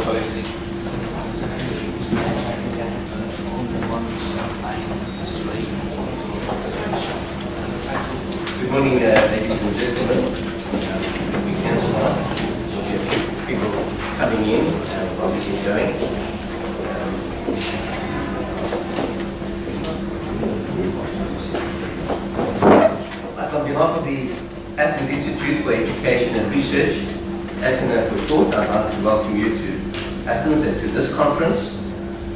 Good morning, ladies and gentlemen. We can start. There'll be a few people coming in and obviously going. On behalf of the Athens Institute for Education and Research, Atiner for short, I'd like to welcome you to Athens and to this conference.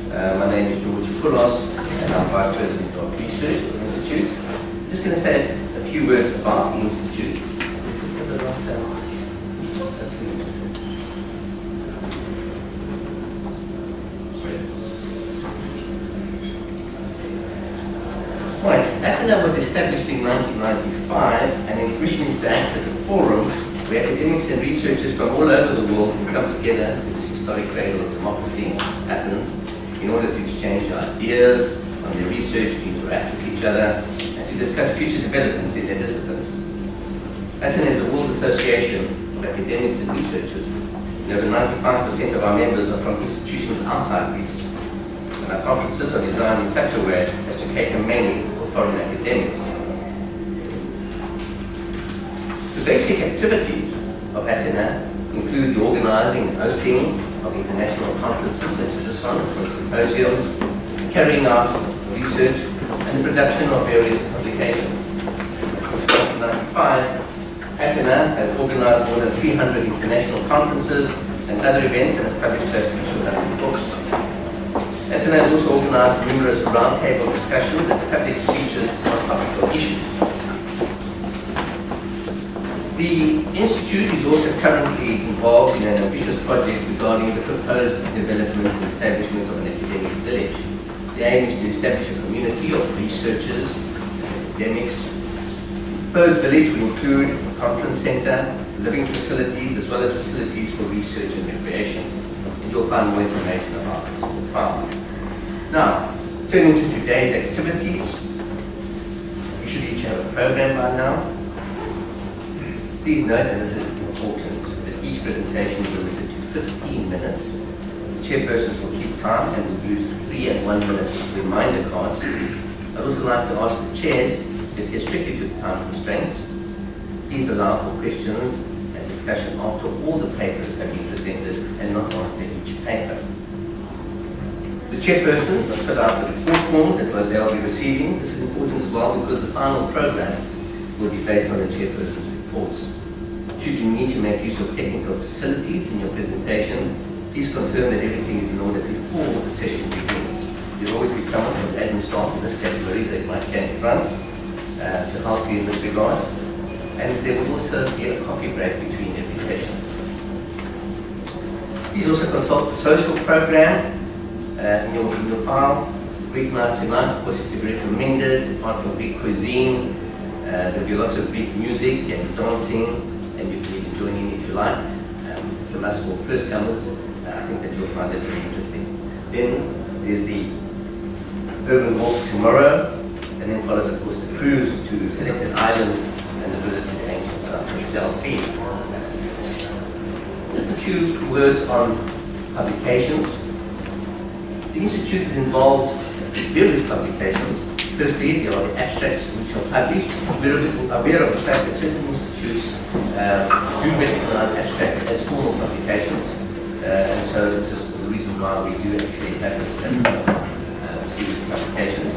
My name is George Poulos, and I'm Vice President of Research at the Institute. I'm just going to say a few words about the Institute. Right, Atiner was established in 1995, and its mission is to act as a forum where academics and researchers from all over the world can come together in this historic cradle of democracy, Athens, in order to exchange ideas on their research, to interact with each other, and to discuss future developments in their disciplines. Atiner is a world association of academics and researchers, and over 95% of our members are from institutions outside Greece. And our conferences are designed in such a way as to cater mainly for foreign academics. The basic activities of Atiner include the organizing and hosting of international conferences such as this one, or symposiums, carrying out research, and the production of various publications. Since 1995, Atiner has organized more than 300 international conferences and other events and has published close to 200 books. Atiner has also organized numerous roundtable discussions and public speeches on topical issues. The Institute is also currently involved in an ambitious project regarding the proposed development and establishment of an academic village. The aim is to establish a community of researchers and academics. The proposed village will include a conference center, living facilities, as well as facilities for research and recreation. And you'll find more information about this in the file. Now, turning to today's activities, you should each have a program by now. Please note, and this is important, that each presentation is limited to 15 minutes. The chairpersons will keep time and will use 3 and 1 minute reminder cards. I'd also like to ask the chairs, if you're restricted to time constraints, please allow for questions and discussion after all the papers have been presented and not after each paper. The chairpersons must fill out the report forms that they'll be receiving. This is important as well because the final program will be based on the chairperson's reports. Should you need to make use of technical facilities in your presentation, please confirm that everything is in order before the session begins. There will always be someone from the admin staff in this category that might come in front to help you in this regard. And there will also be a coffee break between every session. Please also consult the social program in your file. Greek night tonight, of course, it's recommended. Apart from Greek cuisine, there'll be lots of Greek music and dancing, and you can even join in if you like. It's a must for first comers. I think that you'll find it very interesting. Then there's the urban walk tomorrow, and then follows, of course, the cruise to selected islands and the visit to the ancient site of Delphi. Just a few words on publications. The Institute is involved in various publications. Firstly, there are the abstracts which are published. We're aware of the fact that certain institutes do recognize abstracts as formal publications, and so this is the reason why we do actually have this series of publications.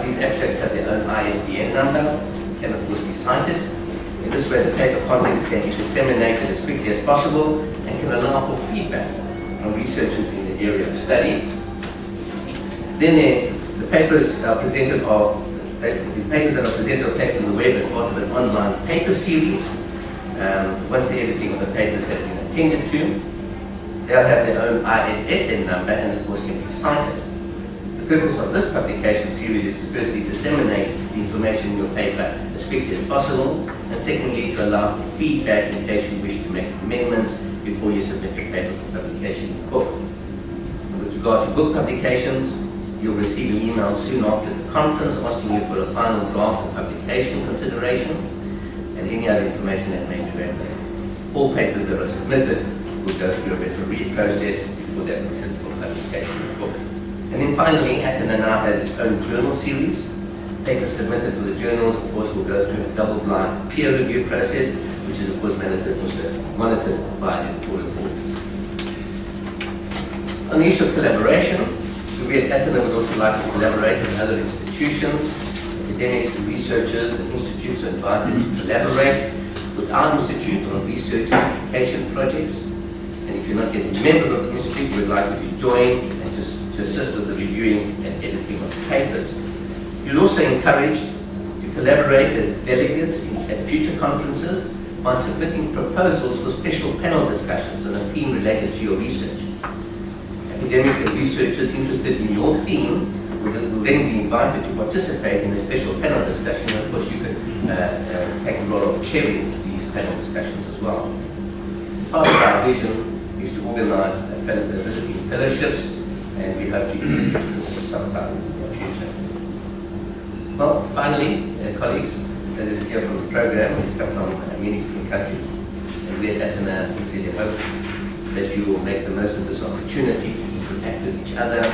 These abstracts have their own ISBN number, can of course be cited. In this way, the paper contents can be disseminated as quickly as possible and can allow for feedback from researchers in the area of study. Then the papers are presented the papers that are presented are placed on the web as part of an online paper series. Once the editing of the papers has been attended to, they'll have their own ISSN number and of course can be cited. The purpose of this publication series is to firstly disseminate the information in your paper as quickly as possible, and secondly to allow for feedback in case you wish to make amendments before you submit your paper for publication in the book. And with regard to book publications, you'll receive an email soon after the conference asking you for a final draft of publication consideration and any other information that may be relevant. All papers that are submitted will go through a referee process before they're considered for publication of the book. And then finally, Atiner now has its own journal series. Papers submitted for the journals, of course, will go through a double-blind peer review process, which is, of course, monitored by the editorial board. On the issue of collaboration, we at Atiner would also like to collaborate with other institutions. Academics and researchers and institutes are invited to collaborate with our institute on research and education projects. And if you're not yet a member of the institute, we'd like you to join and to assist with the reviewing and editing of the papers. You're also encouraged to collaborate as delegates at future conferences by submitting proposals for special panel discussions on a theme related to your research. Academics and researchers interested in your theme will then be invited to participate in a special panel discussion. And of course, you can take a role of chairing these panel discussions as well. Part of our vision is to organize visiting fellowships, and we hope to use this sometime in the future. Well, finally, colleagues, as is clear from the program, we've come from many different countries, and we at Atiner sincerely hope that you will make the most of this opportunity to interact with each other, to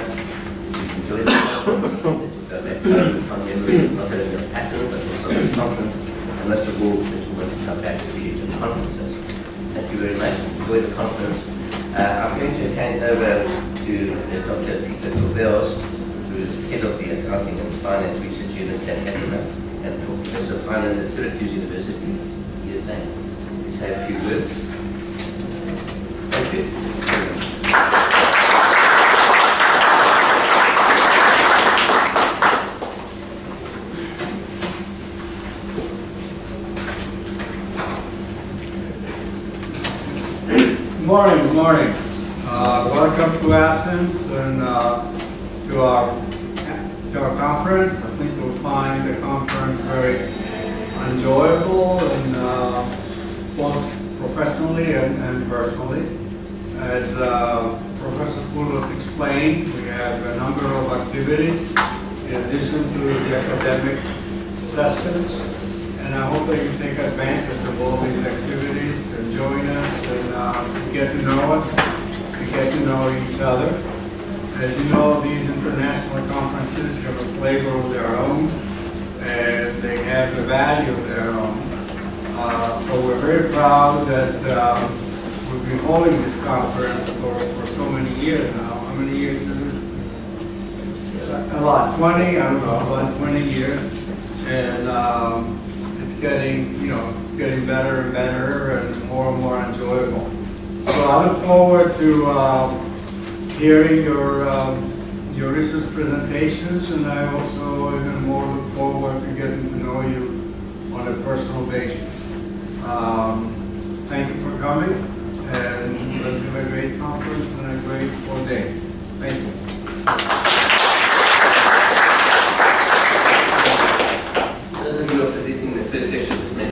enjoy the conference, that you go back home with fond memories, not only of Atiner, but also of this conference, and most of all, that you want to come back to future conferences. Thank you very much. Enjoy the conference. I'm going to hand over to Dr. Peter Corveos, who is head of the Accounting and Finance Research Unit at Atiner, and Professor of Finance at Syracuse University, USA. Please say a few words. Thank you. Good morning. Welcome to Athens and to our conference. I think you'll find the conference very enjoyable and both professionally and personally. As Professor Poulos explained, we have a number of activities in addition to the academic sessions, and I hope that you take advantage of all these activities and join us and get to know us, to get to know each other. As you know, these international conferences have a flavor of their own, and they have a value of their own. So we're very proud that we've been holding this conference for so many years now. How many years is it? A lot, 20, I don't know, about 20 years. And it's getting better and better and more enjoyable. So I look forward to hearing your research presentations, and I also even more look forward to getting to know you on a personal basis. Thank you for coming, and let's have a great conference and a great 4 days. Thank you.